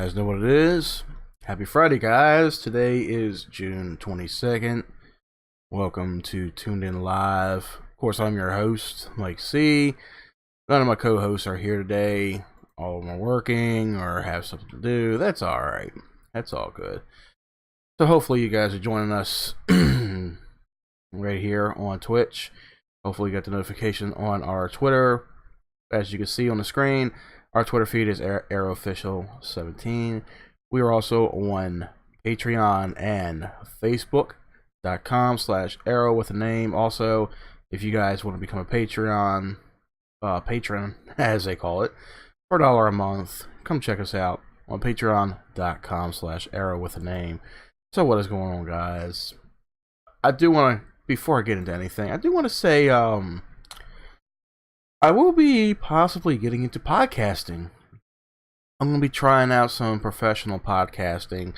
guys know what it is. Happy Friday, guys. Today is June 22nd. Welcome to Tuned In Live. Of course, I'm your host, Mike C. None of my co-hosts are here today. All of them are working or have something to do. That's alright. That's all good. So hopefully you guys are joining us right here on Twitch. Hopefully you got the notification on our Twitter. As you can see on the screen, our Twitter feed is ArrowOfficial17. We are also on Patreon and Facebook.com/Arrow with a name. Also, if you guys want to become a patron, as they call it, for $1 a month, come check us out on Patreon.com/Arrow with a name. So what is going on, guys? I do want to, before I get into anything, I do want to say, I will be possibly getting into podcasting. I'm going to be trying out some professional podcasting,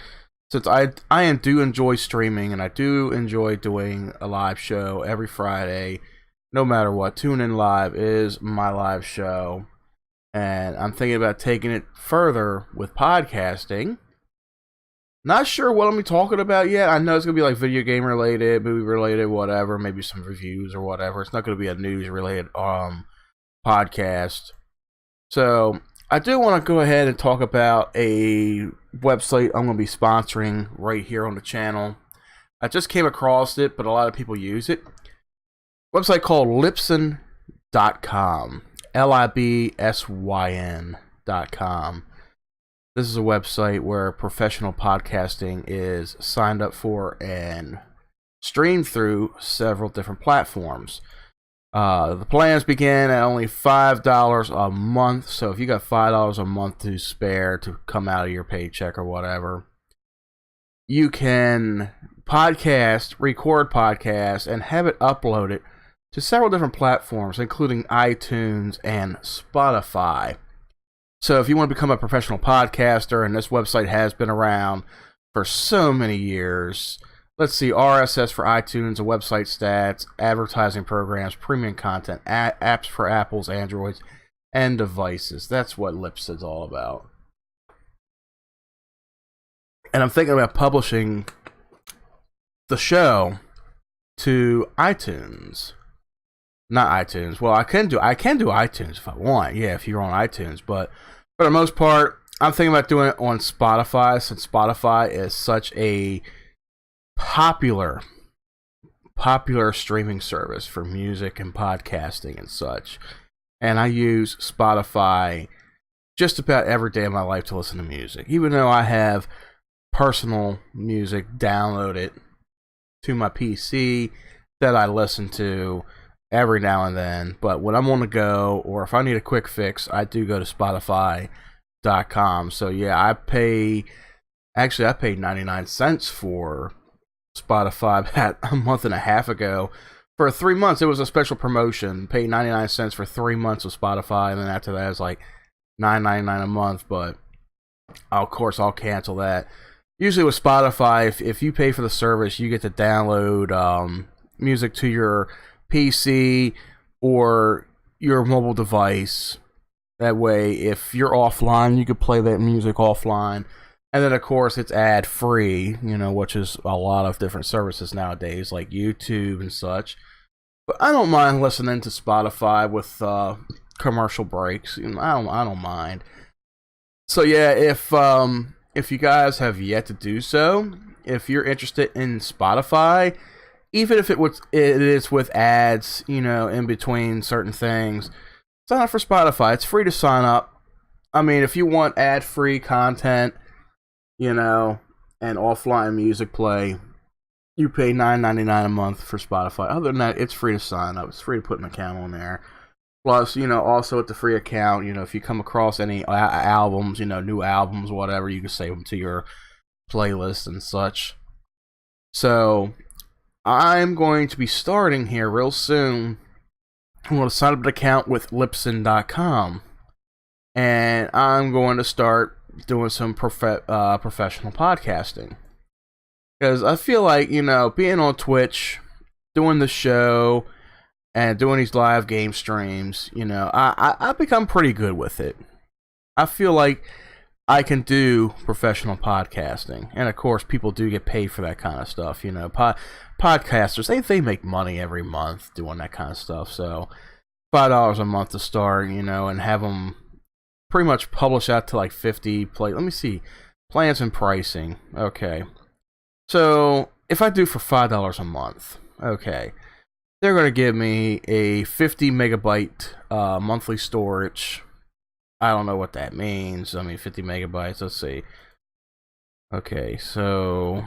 since I do enjoy streaming, and I do enjoy doing a live show every Friday, no matter what. Tune In Live is my live show, and I'm thinking about taking it further with podcasting. Not sure what I'm going to be talking about yet. I know it's going to be like video game related, movie related, whatever, maybe some reviews or whatever. It's not going to be a news related podcast. So I do want to go ahead and talk about a website I'm going to be sponsoring right here on the channel. I just came across it, but a lot of people use it. Website called Libsyn.com. Libsyn.com. This is a website where professional podcasting is signed up for and streamed through several different platforms. The plans begin at only $5 a month, so if you got $5 a month to spare to come out of your paycheck or whatever, you can podcast, record podcasts, and have it uploaded to several different platforms, including iTunes and Spotify. So if you want to become a professional podcaster, and this website has been around for so many years, let's see, RSS for iTunes, website stats, advertising programs, premium content, apps for Apples, Androids, and devices. That's what Libsyn's all about. And I'm thinking about publishing the show to iTunes. Not iTunes. Well, I can do iTunes if I want. Yeah, if you're on iTunes. But for the most part, I'm thinking about doing it on Spotify, since Spotify is such a popular streaming service for music and podcasting and such. And I use Spotify just about every day of my life to listen to music, even though I have personal music downloaded to my PC that I listen to every now and then. But when I'm on the go, or if I need a quick fix, I do go to Spotify.com. So yeah, I paid 99 cents for Spotify about a month and a half ago. For 3 months, it was a special promotion. Paid 99 cents for 3 months of Spotify, and then after that, it's like $9.99 a month. But of course, I'll cancel that. Usually with Spotify, if you pay for the service, you get to download music to your PC or your mobile device. That way, if you're offline, you could play that music offline. And then, of course, it's ad-free, which is a lot of different services nowadays, like YouTube and such. But I don't mind listening to Spotify with commercial breaks. I don't mind. So yeah, if you guys have yet to do so, if you're interested in Spotify, even if it is with ads, in between certain things, sign up for Spotify. It's free to sign up. I mean, if you want ad-free content, and offline music play, you pay $9.99 a month for Spotify. Other than that, it's free to sign up. It's free to put an account on there. Plus, also with the free account, if you come across any albums, new albums, whatever, you can save them to your playlist and such. So, I'm going to be starting here real soon. I'm going to sign up an account with Libsyn.com. And I'm going to start doing some professional podcasting, because I feel like being on Twitch, doing the show, and doing these live game streams, I've become pretty good with it. I feel like I can do professional podcasting, and of course, people do get paid for that kind of stuff. You know, podcasters they make money every month doing that kind of stuff. So $5 a month to start, you know, and have them pretty much publish out to like 50 play. Let me see plans and pricing. Okay, so if I do for $5 a month, okay, they're going to give me a 50 megabyte monthly storage. I don't know what that means. I mean, 50 megabytes. Let's see. Okay, so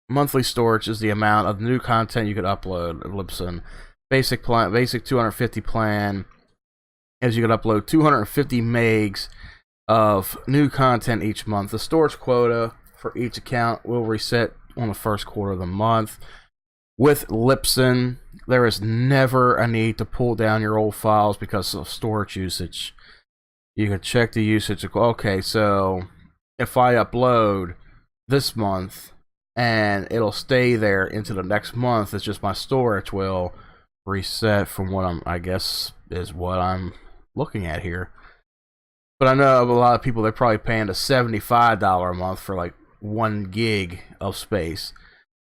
monthly storage is the amount of new content you could upload at Libsyn. Basic 250 plan is you could upload 250 megs of new content each month. The storage quota for each account will reset on the first quarter of the month. With Libsyn, there is never a need to pull down your old files because of storage usage. You can check the usage. Okay, so if I upload this month and it'll stay there into the next month, it's just my storage will reset from what I guess is what I'm looking at here. But I know a lot of people, they're probably paying a $75 a month for like 1 gig of space.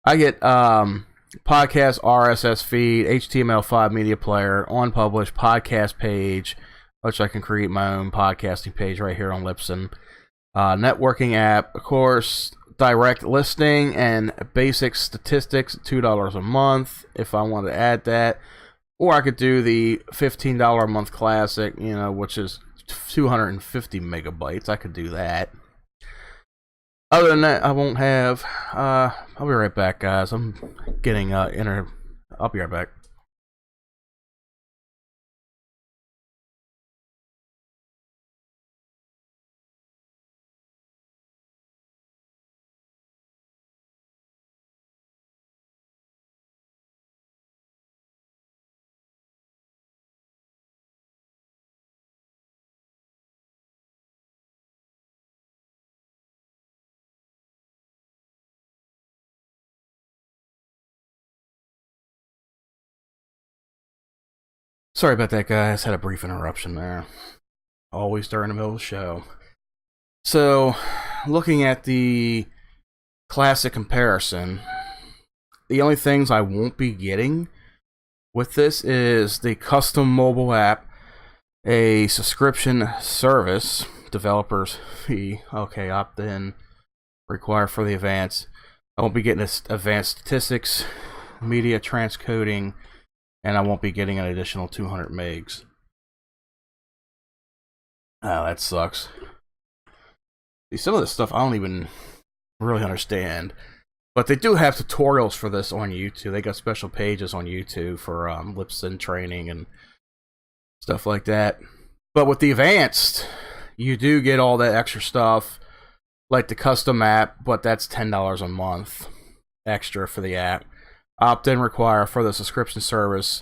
I get podcast RSS feed, HTML5 media player, unpublished podcast page, which I can create my own podcasting page right here on Libsyn. Networking app, of course, direct listing and basic statistics, $2 a month if I want to add that. Or I could do the $15 a month classic, you know, which is 250 megabytes. I could do that. Other than that, I won't have. I'll be right back, guys. I'm getting I'll be right back. Sorry about that, guys. Had a brief interruption there. Always during the middle of the show. So, looking at the classic comparison, the only things I won't be getting with this is the custom mobile app, a subscription service, developer's fee, okay, opt-in, required for the advanced. I won't be getting this advanced statistics, media transcoding, and I won't be getting an additional 200 megs. Oh, that sucks. See, some of this stuff I don't even really understand. But they do have tutorials for this on YouTube. They got special pages on YouTube for Libsyn training and stuff like that. But with the advanced, you do get all that extra stuff, like the custom app, but that's $10 a month extra for the app. Opt-in require for the subscription service.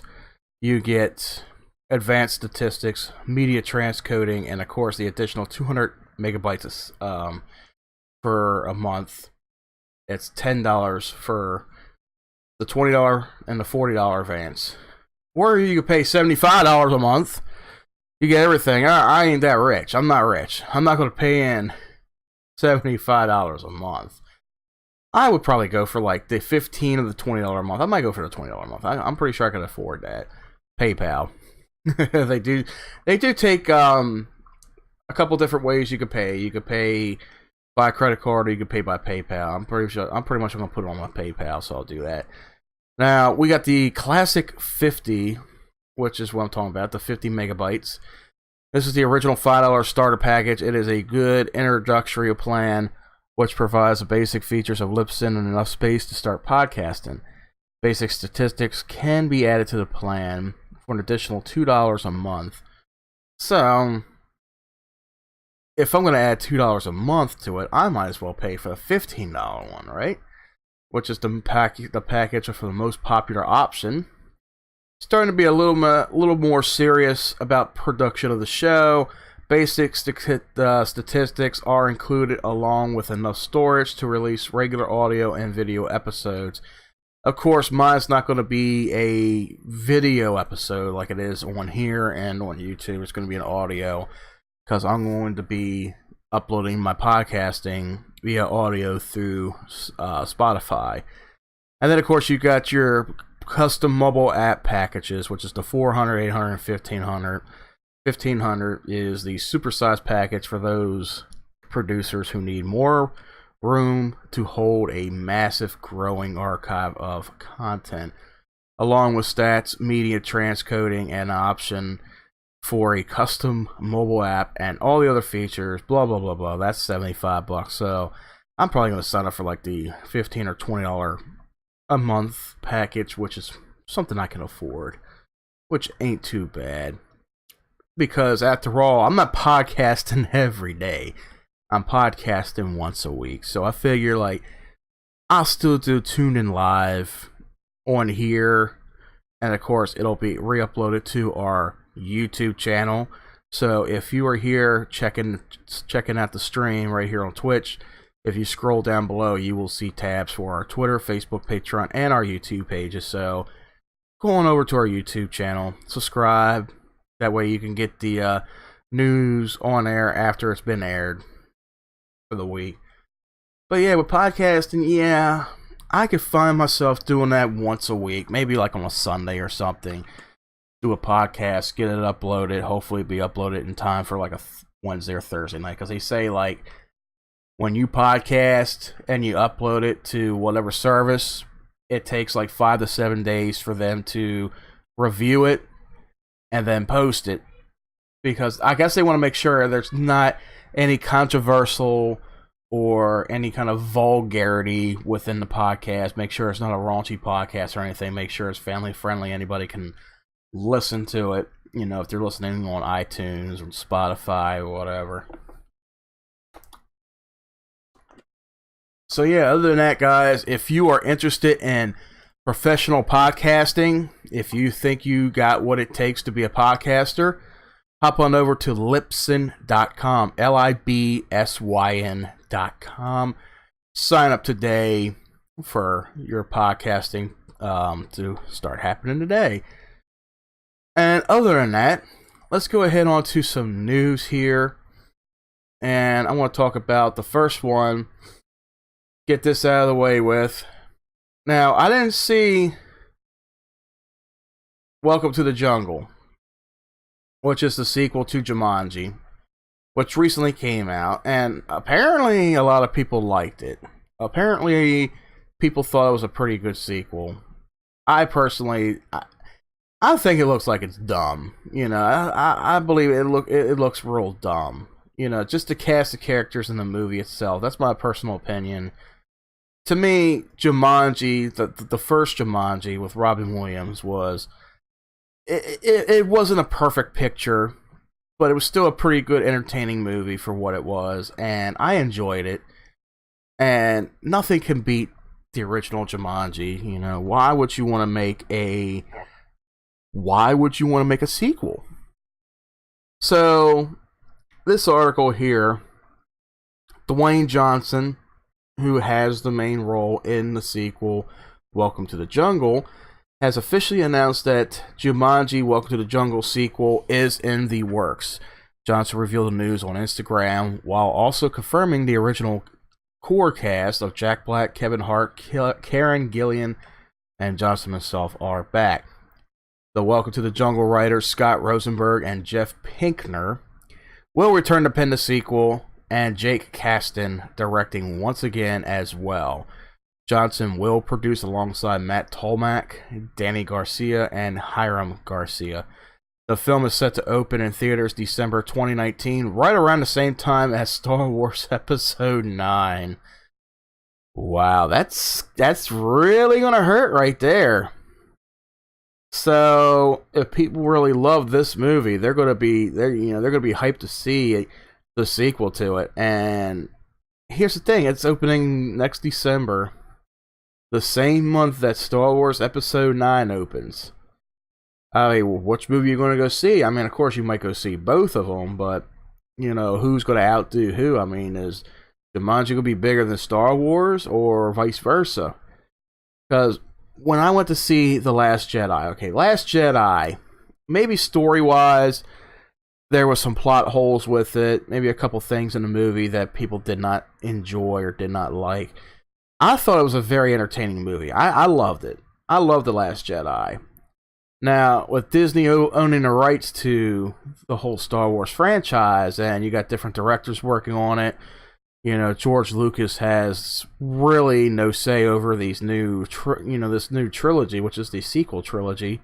You get advanced statistics, media transcoding, and of course the additional 200 megabytes for a month. It's $10 for the $20 and the $40 advance. Or you could pay $75 a month. You get everything. I ain't that rich. I'm not rich. I'm not going to pay in $75 a month. I would probably go for like the $15 or the $20 a month. I might go for the $20 a month. I'm pretty sure I can afford that. PayPal. they do take a couple different ways you could pay. You could pay by credit card, or you could pay by PayPal. I'm pretty much going to put it on my PayPal, so I'll do that. Now we got the classic 50, which is what I'm talking about, the 50 megabytes. This is the original $5 starter package. It is a good introductory plan, which provides the basic features of Libsyn and enough space to start podcasting. Basic statistics can be added to the plan for an additional $2 a month. So, if I'm going to add $2 a month to it, I might as well pay for the $15 one, right? Which is the package for the most popular option. Starting to be a little more serious about production of the show. Basic statistics are included along with enough storage to release regular audio and video episodes. Of course, mine's not going to be a video episode like it is on here and on YouTube. It's going to be an audio because I'm going to be uploading my podcasting via audio through Spotify. And then, of course, you got your custom mobile app packages, which is the 400, 800, and 1500. 1500 is the supersized package for those producers who need more room to hold a massive growing archive of content, along with stats, media transcoding, and an option for a custom mobile app and all the other features, blah blah blah blah. That's $75. So I'm probably going to sign up for like the $15 or $20 a month package, which is something I can afford, which ain't too bad. Because after all, I'm not podcasting every day. I'm podcasting once a week. So I figure like I'll still do Tune In Live on here. And of course, it'll be re-uploaded to our YouTube channel. So if you are here checking out the stream right here on Twitch, if you scroll down below, you will see tabs for our Twitter, Facebook, Patreon, and our YouTube pages. So go on over to our YouTube channel, subscribe. That way you can get the news on air after it's been aired for the week. But yeah, with podcasting, yeah, I could find myself doing that once a week, maybe like on a Sunday or something. Do a podcast, get it uploaded, hopefully be uploaded in time for like a Wednesday or Thursday night. Because they say like when you podcast and you upload it to whatever service, it takes like 5 to 7 days for them to review it and then post it, because I guess they want to make sure there's not any controversial or any kind of vulgarity within the podcast. Make sure it's not a raunchy podcast or anything. Make sure it's family friendly. Anybody can listen to it, you know, if they're listening on iTunes or Spotify or whatever. So yeah, other than that, guys, if you are interested in professional podcasting, if you think you got what it takes to be a podcaster, hop on over to Libsyn.com, Libsyn.com. Sign up today for your podcasting to start happening today. And other than that, let's go ahead on to some news here. And I want to talk about the first one. Get this out of the way with. Now, I didn't see Welcome to the Jungle, which is the sequel to Jumanji, which recently came out, and apparently a lot of people liked it. Apparently, people thought it was a pretty good sequel. I personally, I think it looks like it's dumb. You know, I believe it looks real dumb. You know, just to cast the characters in the movie itself. That's my personal opinion. To me, Jumanji, the first Jumanji with Robin Williams was, it wasn't a perfect picture, but it was still a pretty good, entertaining movie for what it was, and I enjoyed it. And nothing can beat the original Jumanji. You know, why would you want to make a sequel? So, this article here, Dwayne Johnson, who has the main role in the sequel, Welcome to the Jungle, has officially announced that Jumanji Welcome to the Jungle sequel is in the works. Johnson revealed the news on Instagram, while also confirming the original core cast of Jack Black, Kevin Hart, Karen Gillan, and Johnson himself are back. The Welcome to the Jungle writers Scott Rosenberg and Jeff Pinkner will return to pen the sequel, and Jake Kasdan directing once again as well. Johnson will produce alongside Matt Tolmach, Danny Garcia, and Hiram Garcia. The film is set to open in theaters December 2019, right around the same time as Star Wars Episode 9. Wow, that's really gonna hurt right there. So, if people really love this movie, they're gonna be hyped to see the sequel to it. And here's the thing, it's opening next December, the same month that Star Wars Episode 9 opens. I mean, which movie are you going to go see? I mean, of course you might go see both of them, but, you know, who's going to outdo who? I mean, is Jumanji going to be bigger than Star Wars, or vice versa? Because when I went to see The Last Jedi, Last Jedi, maybe story-wise, there was some plot holes with it, maybe a couple things in the movie that people did not enjoy or did not like. I thought it was a very entertaining movie. I loved it. I loved The Last Jedi. Now, with Disney owning the rights to the whole Star Wars franchise, and you got different directors working on it, you know, George Lucas has really no say over these this new trilogy, which is the sequel trilogy.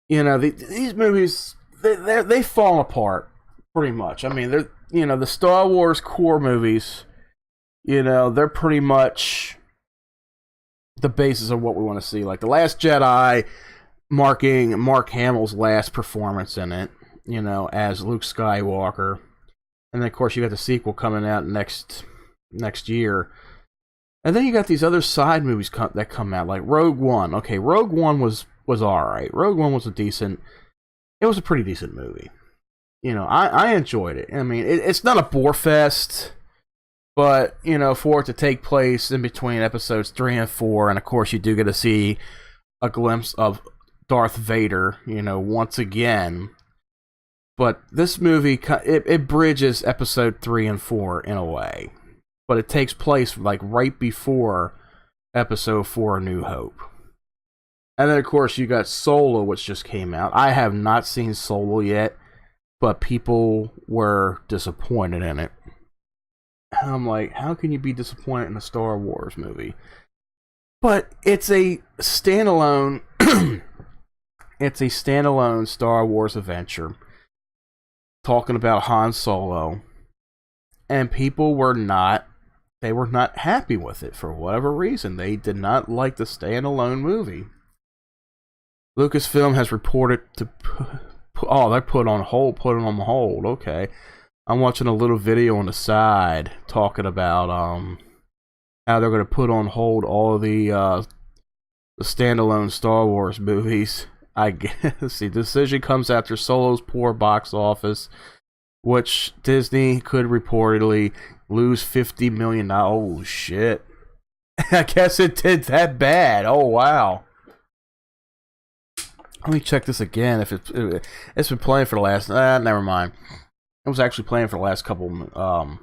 You know, these movies, they've fallen apart pretty much. I mean, they're, you know, the Star Wars core movies, you know, they're pretty much the basis of what we want to see. Like The Last Jedi, marking Mark Hamill's last performance in it, you know, as Luke Skywalker. And then, of course, you got the sequel coming out next year. And then you got these other side movies that come out, like Rogue One. Okay, Rogue One was alright. Rogue One was it was a pretty decent movie. You know, I enjoyed it. I mean, it's not a bore fest, but, you know, for it to take place in between episodes 3 and 4, and of course you do get to see a glimpse of Darth Vader, you know, once again. But this movie, it bridges episode 3 and 4 in a way. But it takes place, like, right before episode 4, A New Hope. And then, of course, you got Solo, which just came out. I have not seen Solo yet, but people were disappointed in it. And I'm like, how can you be disappointed in a Star Wars movie? But it's a standalone... it's a standalone Star Wars adventure talking about Han Solo. And people were not happy with it for whatever reason. They did not like the standalone movie. Lucasfilm has reported to they put it on hold. Okay. I'm watching a little video on the side talking about how they're going to put on hold all of the standalone Star Wars movies. I guess the decision comes after Solo's poor box office, which Disney could reportedly lose $50 million. Oh, shit. I guess it did that bad. Oh, wow. Let me check this again. If it's been playing for the last... never mind. It was actually playing for the last couple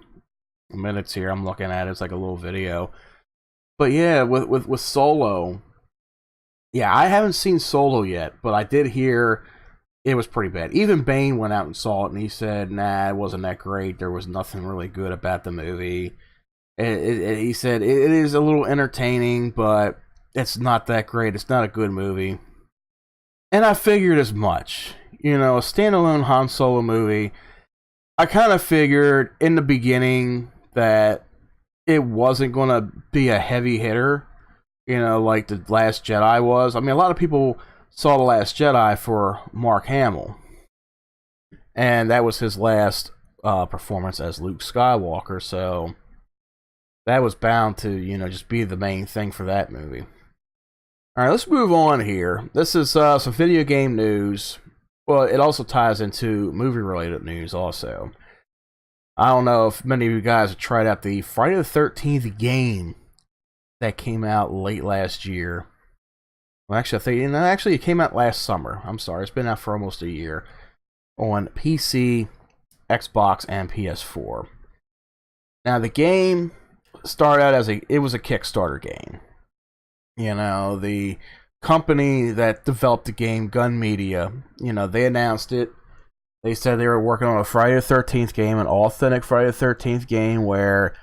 minutes here. I'm looking at it. It's like a little video. But yeah, with Solo... Yeah, I haven't seen Solo yet, but I did hear it was pretty bad. Even Bane went out and saw it, and he said, nah, it wasn't that great. There was nothing really good about the movie. He said, it is a little entertaining, but it's not that great. It's not a good movie. And I figured as much. You know, a standalone Han Solo movie, I kind of figured in the beginning that it wasn't going to be a heavy hitter, you know, like The Last Jedi was. I mean, a lot of people saw The Last Jedi for Mark Hamill. And that was his last performance as Luke Skywalker, so that was bound to, you know, just be the main thing for that movie. Alright, let's move on here. This is some video game news. Well, it also ties into movie-related news also. I don't know if many of you guys have tried out the Friday the 13th game that came out late last year. Well, actually, I think it came out last summer. I'm sorry, it's been out for almost a year on PC, Xbox, and PS4. Now, the game started out it was a Kickstarter game. You know, the company that developed the game, Gun Media, you know, they announced it. They said they were working on a Friday the 13th game, an authentic Friday the 13th game where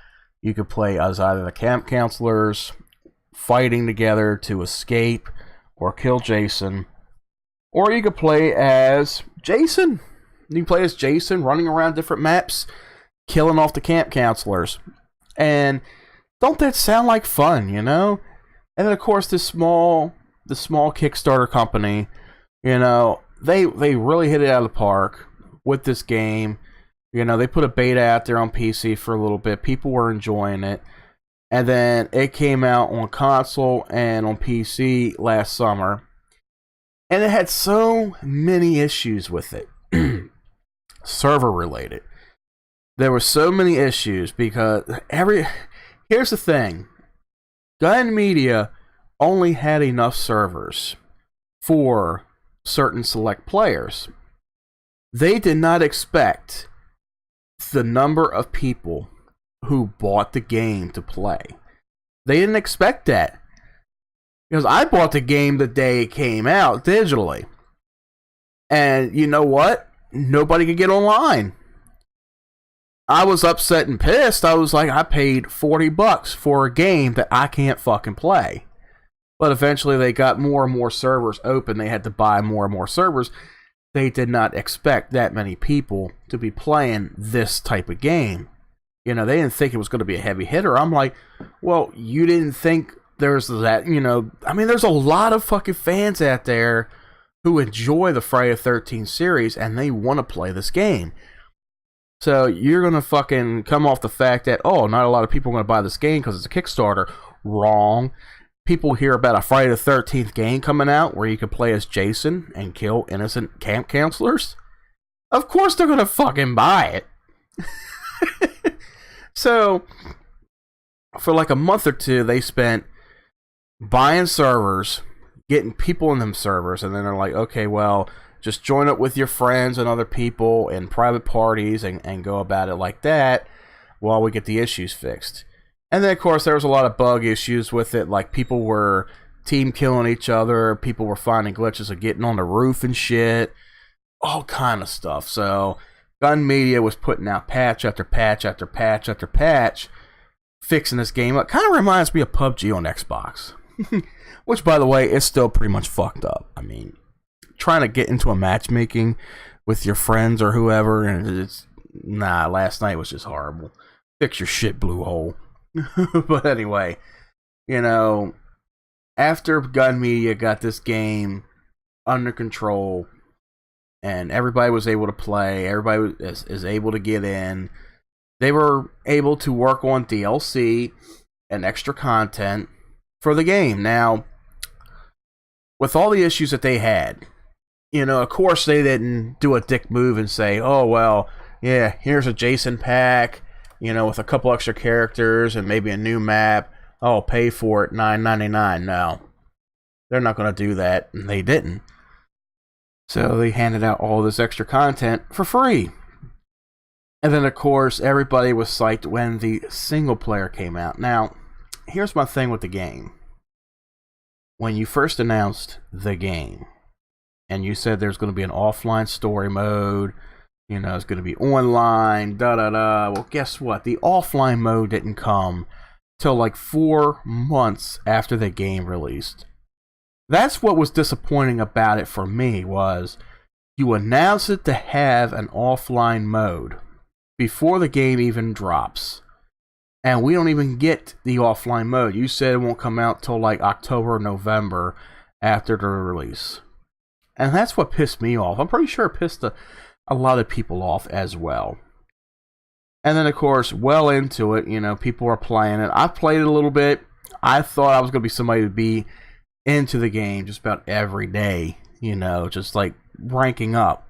you could play as either the camp counselors fighting together to escape or kill Jason, or you could play as Jason. You can play as Jason running around different maps, killing off the camp counselors. And don't that sound like fun, you know? And then, of course, the small Kickstarter company, you know, they really hit it out of the park with this game. You know, they put a beta out there on PC for a little bit. People were enjoying it. And then it came out on console and on PC last summer. And it had so many issues with it. Server related. There were so many issues because here's the thing. Gun Media only had enough servers for certain select players. They did not expect the number of people who bought the game to play. They didn't expect that. Because I bought the game the day it came out digitally. And you know what? Nobody could get online. I was upset and pissed. I was like, I paid $40 for a game that I can't fucking play. But eventually they got more and more servers open. They had to buy more and more servers. They did not expect that many people to be playing this type of game. You know, they didn't think it was going to be a heavy hitter. I'm like, well, you didn't think there's that, you know, I mean, there's a lot of fucking fans out there who enjoy the Friday the 13th series and they want to play this game. So you're going to fucking come off the fact that, oh, not a lot of people are going to buy this game because it's a Kickstarter. Wrong. People hear about a Friday the 13th game coming out where you can play as Jason and kill innocent camp counselors. Of course they're going to fucking buy it. So, for like a month or two, they spent buying servers, getting people in them servers, and then they're like, okay, well, just join up with your friends and other people in private parties and go about it like that while we get the issues fixed. And then, of course, there was a lot of bug issues with it, like people were team killing each other, people were finding glitches of getting on the roof and shit, all kind of stuff. So, Gun Media was putting out patch after patch after patch after patch, fixing this game up. Kind of reminds me of PUBG on Xbox. Which, by the way, is still pretty much fucked up. I mean, trying to get into a matchmaking with your friends or whoever, and it's... Nah, last night was just horrible. Fix your shit, Blue Hole. But anyway, you know, after Gun Media got this game under control, and everybody was able to play, everybody is able to get in, they were able to work on DLC and extra content for the game. Now, with all the issues that they had, you know, of course they didn't do a dick move and say, oh, well, yeah, here's a Jason pack, you know, with a couple extra characters and maybe a new map. Oh, pay for it, $9.99. No, they're not going to do that, and they didn't. So they handed out all this extra content for free. And then, of course, everybody was psyched when the single player came out. Now, here's my thing with the game. When you first announced the game, and you said there's going to be an offline story mode, you know, it's going to be online, da-da-da. Well, guess what? The offline mode didn't come till like 4 months after the game released. That's what was disappointing about it for me, was you announced it to have an offline mode before the game even drops. And we don't even get the offline mode. You said it won't come out till like October or November after the release. And that's what pissed me off. I'm pretty sure it pissed a lot of people off as well. And then, of course, well into it, you know, people are playing it. I played it a little bit. I thought I was going to be somebody to be into the game just about every day, you know, just like ranking up.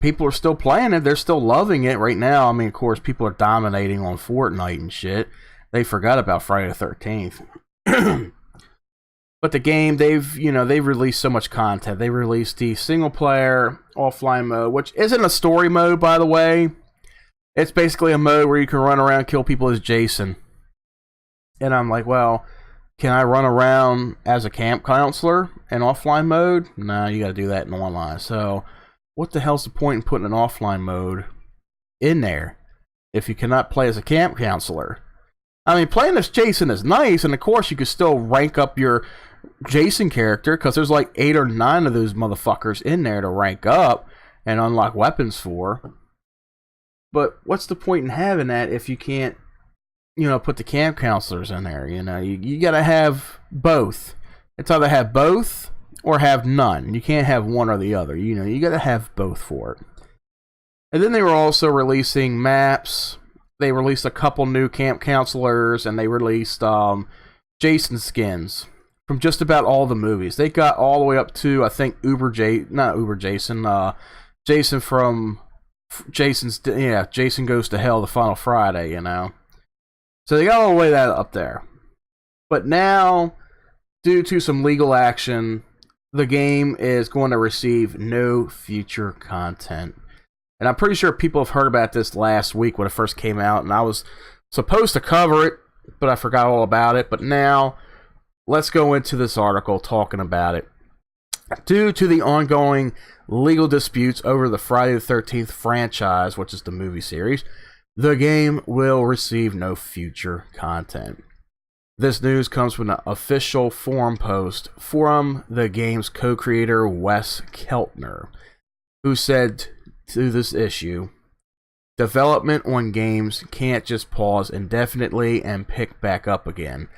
People are still playing it. They're still loving it right now. I mean, of course, people are dominating on Fortnite and shit. They forgot about Friday the 13th. But the game, they've released so much content. They released the single player offline mode, which isn't a story mode, by the way. It's basically a mode where you can run around and kill people as Jason. And I'm like, well, can I run around as a camp counselor in offline mode? No, you got to do that in online. So, what the hell's the point in putting an offline mode in there if you cannot play as a camp counselor? I mean, playing as Jason is nice, and of course you can still rank up your Jason character, because there's like 8 or 9 of those motherfuckers in there to rank up and unlock weapons for. But what's the point in having that if you can't, you know, put the camp counselors in there? You know, you gotta have both. It's either have both or have none. You can't have one or the other. You know, you gotta have both for it. And then they were also releasing maps. They released a couple new camp counselors, and they released Jason skins from just about all the movies. They got all the way up to, I think, Jason from Jason Goes to Hell, The Final Friday, you know. So they got all the way that up there. But now, due to some legal action, the game is going to receive no future content. And I'm pretty sure people have heard about this last week when it first came out, and I was supposed to cover it, but I forgot all about it. But now, let's go into this article talking about it. Due to the ongoing legal disputes over the Friday the 13th franchise, which is the movie series, the game will receive no future content. This news comes from an official forum post from the game's co-creator Wes Keltner, who said to this issue, "Development on games can't just pause indefinitely and pick back up again.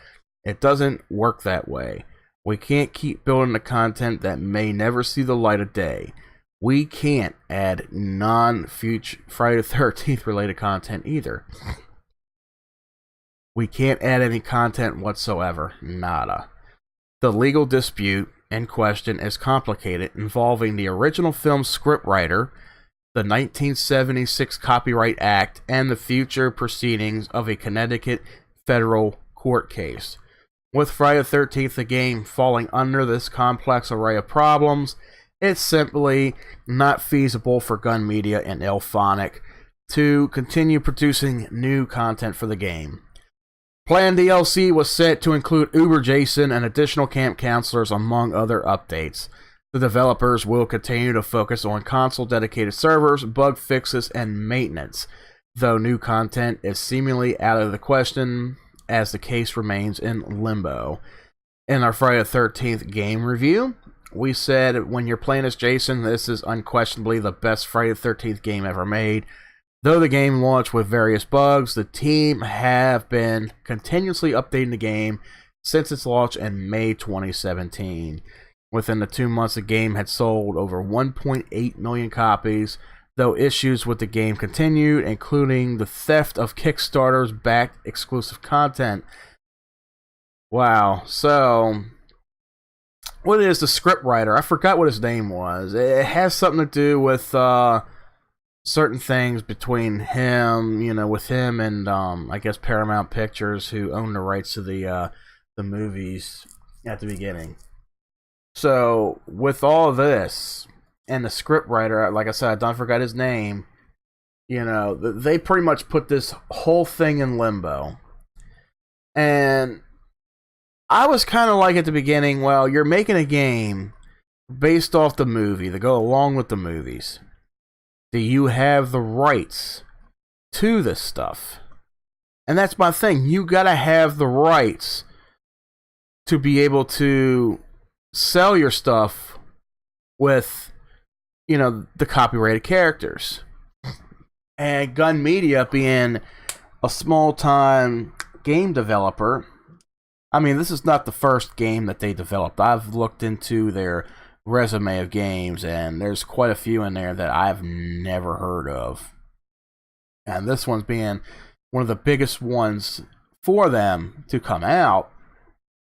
It doesn't work that way. We can't keep building the content that may never see the light of day. We can't add non-future Friday the 13th related content either. We can't add any content whatsoever. Nada. The legal dispute in question is complicated, involving the original film's scriptwriter, the 1976 Copyright Act, and the future proceedings of a Connecticut federal court case. With Friday the 13th, the game falling under this complex array of problems, it's simply not feasible for Gun Media and IllFonic to continue producing new content for the game. Planned DLC was set to include Uber Jason and additional camp counselors, among other updates. The developers will continue to focus on console-dedicated servers, bug fixes, and maintenance, though new content is seemingly out of the question as the case remains in limbo. In our Friday the 13th game review, we said when you're playing as Jason, this is unquestionably the best Friday the 13th game ever made. Though the game launched with various bugs, the team have been continuously updating the game since its launch in May 2017. Within the 2 months, the game had sold over 1.8 million copies, though issues with the game continued, including the theft of Kickstarter's backed exclusive content. Wow. So, what is the scriptwriter? I forgot what his name was. It has something to do with certain things between him, with him and I guess Paramount Pictures, who own the rights to the movies at the beginning. So, with all this, and the scriptwriter, like I said, I forgot his name, they pretty much put this whole thing in limbo. And I was kind of like at the beginning, well, you're making a game based off the movie to go along with the movies. Do you have the rights to this stuff? And that's my thing. You gotta have the rights to be able to sell your stuff with, the copyrighted characters. And Gun Media, being a small-time game developer, I mean, this is not the first game that they developed. I've looked into their resume of games, and there's quite a few in there that I've never heard of. And this one's being one of the biggest ones for them to come out.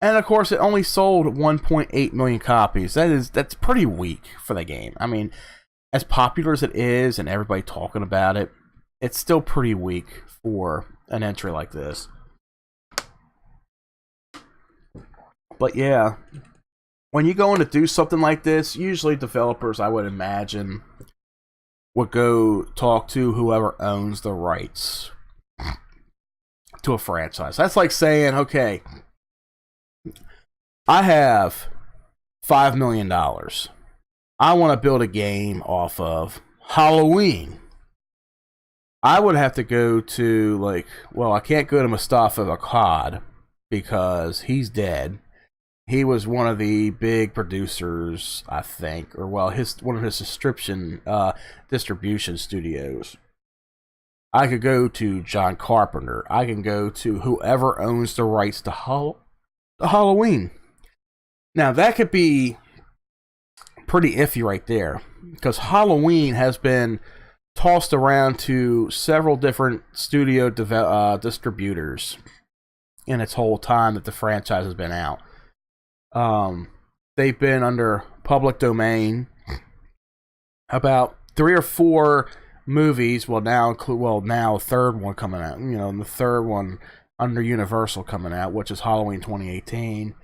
And of course, it only sold 1.8 million copies. That's pretty weak for the game. I mean, as popular as it is and everybody talking about it, it's still pretty weak for an entry like this. But yeah, when you go in to do something like this, usually developers, I would imagine, would go talk to whoever owns the rights to a franchise. That's like saying, okay, I have $5 million. I want to build a game off of Halloween. I would have to go to, I can't go to Mustafa Akkad because he's dead. He was one of the big producers, I think, or one of his distribution studios. I could go to John Carpenter. I can go to whoever owns the rights to Halloween. Now, that could be pretty iffy right there, because Halloween has been tossed around to several different studio distributors in its whole time that the franchise has been out. They've been under public domain. About 3 or 4 movies will now include, now a third one coming out, and the third one under Universal coming out, which is Halloween 2018.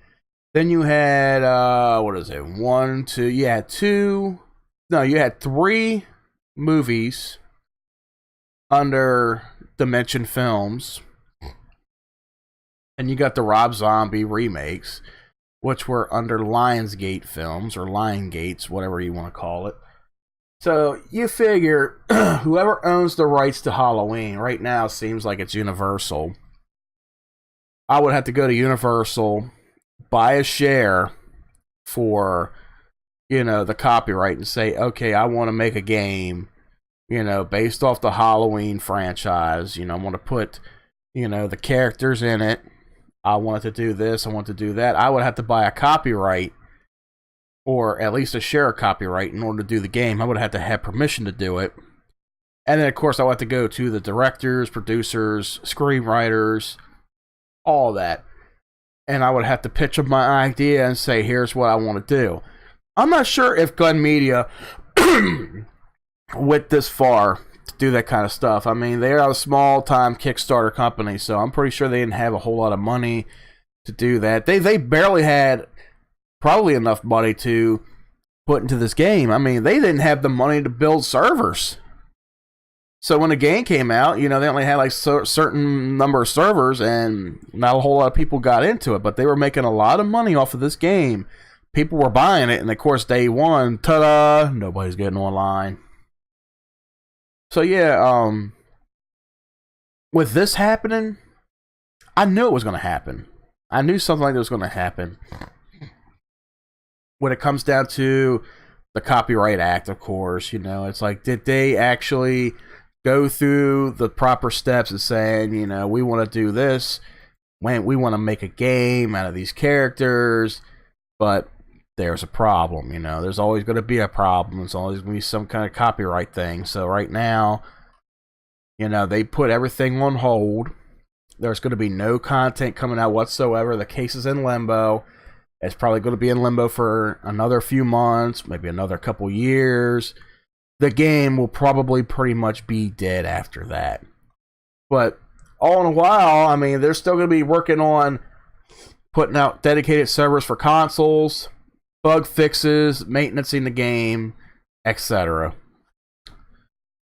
Then you had, you had 3 movies under Dimension Films. And you got the Rob Zombie remakes, which were under Lionsgate Films, or Lion-Gates, whatever you want to call it. So you figure whoever owns the rights to Halloween right now seems like it's Universal. I would have to go to Universal, buy a share for, the copyright and say, okay, I want to make a game, based off the Halloween franchise. I want to put, the characters in it. I want it to do this. I want to do that. I would have to buy a copyright, or at least a share of copyright, in order to do the game. I would have to have permission to do it. And then, of course, I would have to go to the directors, producers, screenwriters, all that. And I would have to pitch up my idea and say, here's what I want to do. I'm not sure if Gun Media went this far to do that kind of stuff. I mean, they're a small-time Kickstarter company, so I'm pretty sure they didn't have a whole lot of money to do that. They barely had probably enough money to put into this game. I mean, they didn't have the money to build servers. So when the game came out, they only had like certain number of servers, and not a whole lot of people got into it. But they were making a lot of money off of this game. People were buying it, and of course, day one, ta-da, nobody's getting online. So yeah, with this happening, I knew it was going to happen. I knew something like that was going to happen. When it comes down to the Copyright Act, of course, it's like, did they actually go through the proper steps of saying, we want to do this, when we want to make a game out of these characters, but there's a problem, there's always going to be a problem. There's always going to be some kind of copyright thing. So right now, they put everything on hold. There's going to be no content coming out whatsoever. The case is in limbo. It's probably going to be in limbo for another few months, maybe another couple years. The game will probably pretty much be dead after that. But all in a while, I mean, they're still going to be working on putting out dedicated servers for consoles, bug fixes, maintaining the game, etc.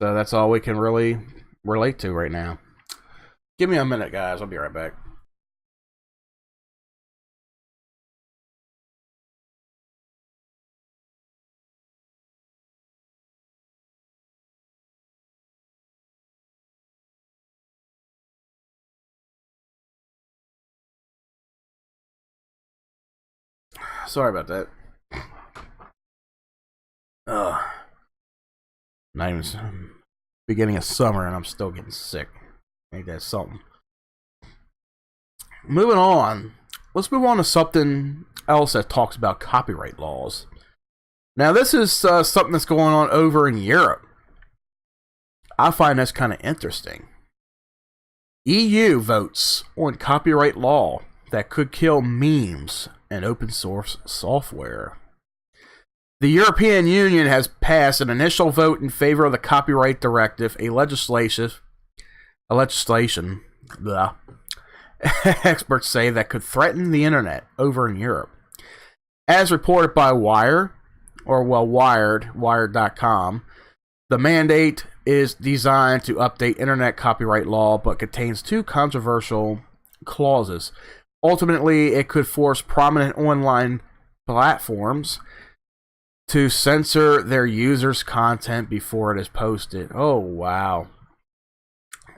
So that's all we can really relate to right now. Give me a minute, guys. I'll be right back. Sorry about that. Not even beginning of summer and I'm still getting sick. Ain't that something? Moving on. Let's move on to something else that talks about copyright laws. Now, this is something that's going on over in Europe. I find this kind of interesting. EU votes on copyright law that could kill memes and open source software. The European Union has passed an initial vote in favor of the Copyright Directive, a legislation, experts say, that could threaten the internet over in Europe. As reported by Wired, Wired.com, the mandate is designed to update internet copyright law, but contains two controversial clauses. Ultimately, it could force prominent online platforms to censor their users' content before it is posted. Oh, wow.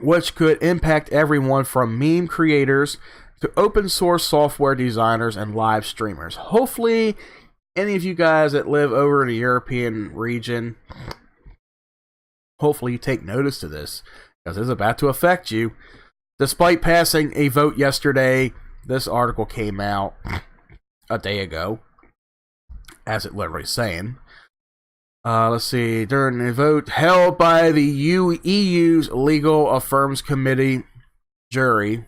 Which could impact everyone from meme creators to open source software designers and live streamers. Hopefully, any of you guys that live over in the European region, hopefully you take notice to this, because it's about to affect you. Despite passing a vote yesterday, this article came out a day ago, as it literally is saying. Let's see. During the vote held by the EU's Legal Affairs Committee jury,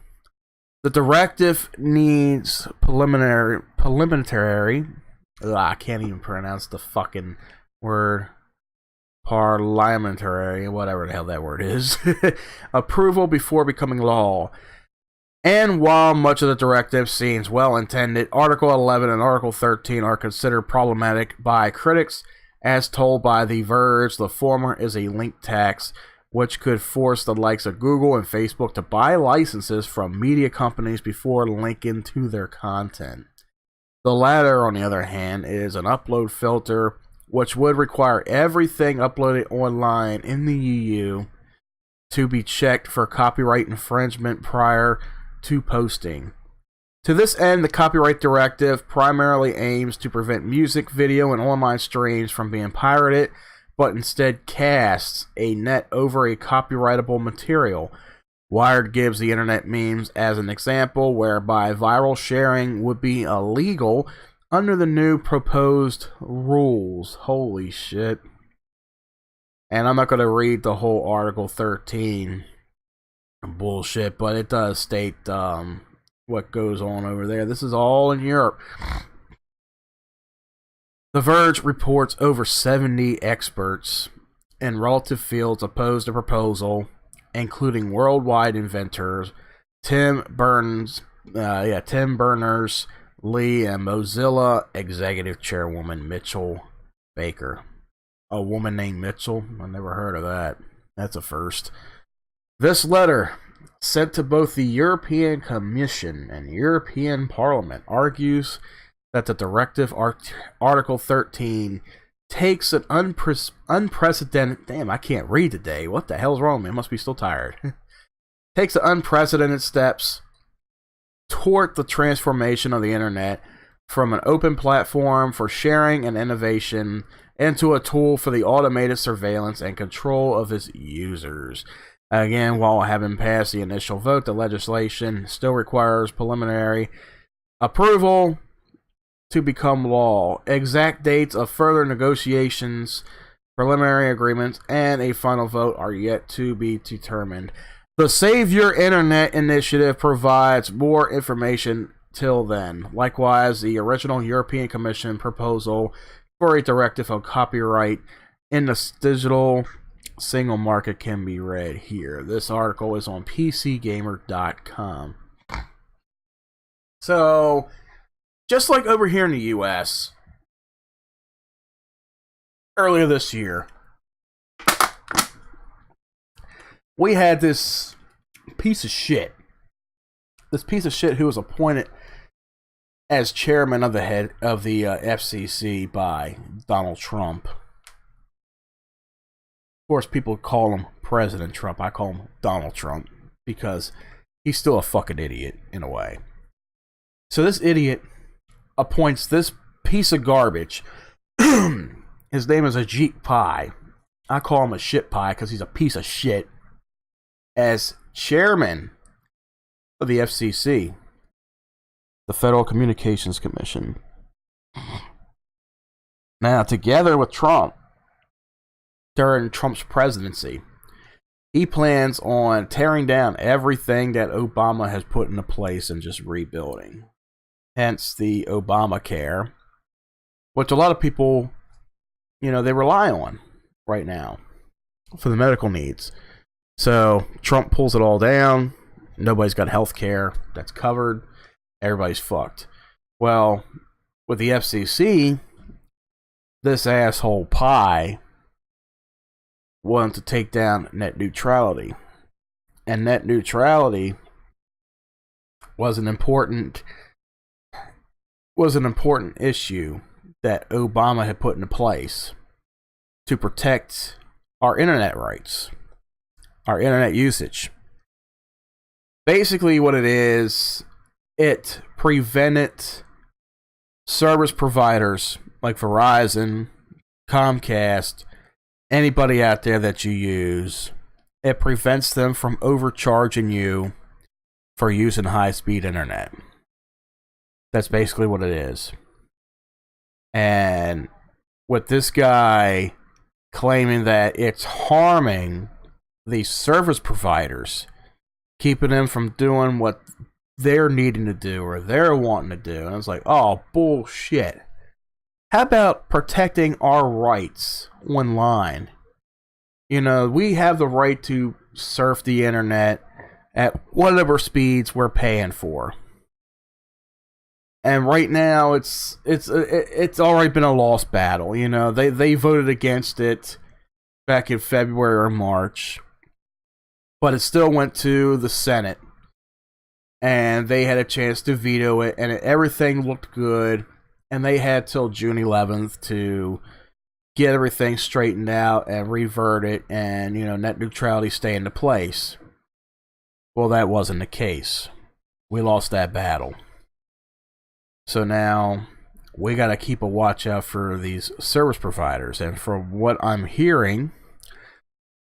the directive needs preliminary. I can't even pronounce the fucking word. Parliamentary, whatever the hell that word is. Approval before becoming law. And while much of the directive seems well intended, Article 11 and Article 13 are considered problematic by critics. As told by The Verge, the former is a link tax, which could force the likes of Google and Facebook to buy licenses from media companies before linking to their content. The latter, on the other hand, is an upload filter, which would require everything uploaded online in the EU to be checked for copyright infringement prior to posting. To this end, the Copyright Directive primarily aims to prevent music, video, and online streams from being pirated, but instead casts a net over a copyrightable material. Wired gives the internet memes as an example, whereby viral sharing would be illegal under the new proposed rules. Holy shit. And I'm not going to read the whole Article 13 bullshit, but it does state what goes on over there. This is all in Europe. The Verge reports over 70 experts in relative fields oppose the proposal, including worldwide inventors Tim Berners-Lee, and Mozilla executive chairwoman Mitchell Baker. A woman named Mitchell? I never heard of that. That's a first. This letter, sent to both the European Commission and European Parliament, argues that the Directive Article 13 takes an unprecedented... Damn, I can't read today. What the hell's wrong with me? I must be still tired. Takes unprecedented steps toward the transformation of the internet from an open platform for sharing and innovation into a tool for the automated surveillance and control of its users. Again, while having passed the initial vote, the legislation still requires preliminary approval to become law. Exact dates of further negotiations, preliminary agreements, and a final vote are yet to be determined. The Save Your Internet initiative provides more information till then. Likewise, the original European Commission proposal for a directive on copyright in the digital single market can be read here. This article is on PCGamer.com. So, just like over here in the US, earlier this year, we had this piece of shit. This piece of shit who was appointed as chairman of the FCC by Donald Trump. Of course, people call him President Trump. I call him Donald Trump because he's still a fucking idiot in a way. So this idiot appoints this piece of garbage. His name is Ajit Pai. I call him a shit pie because he's a piece of shit. As chairman of the FCC, the Federal Communications Commission. Now, together with Trump, during Trump's presidency, he plans on tearing down everything that Obama has put into place and just rebuilding. Hence the Obamacare, which a lot of people, they rely on right now for the medical needs. So Trump pulls it all down. Nobody's got health care that's covered. Everybody's fucked. Well, with the FCC, this asshole Pai wanted to take down net neutrality. And net neutrality was an important issue that Obama had put into place to protect our internet rights, our internet usage. Basically what it is, it prevented service providers like Verizon, Comcast, anybody out there that you use, it prevents them from overcharging you for using high-speed internet. That's basically what it is. And with this guy claiming that it's harming the service providers, keeping them from doing what they're needing to do or they're wanting to do. And it's like, oh, bullshit. How about protecting our rights online? We have the right to surf the internet at whatever speeds we're paying for. And right now, it's already been a lost battle. They voted against it back in February or March. But it still went to the Senate, and they had a chance to veto it, and everything looked good, and they had till June 11th to get everything straightened out and revert it, and, net neutrality stay into place. Well, that wasn't the case. We lost that battle. So now we got to keep a watch out for these service providers. And from what I'm hearing,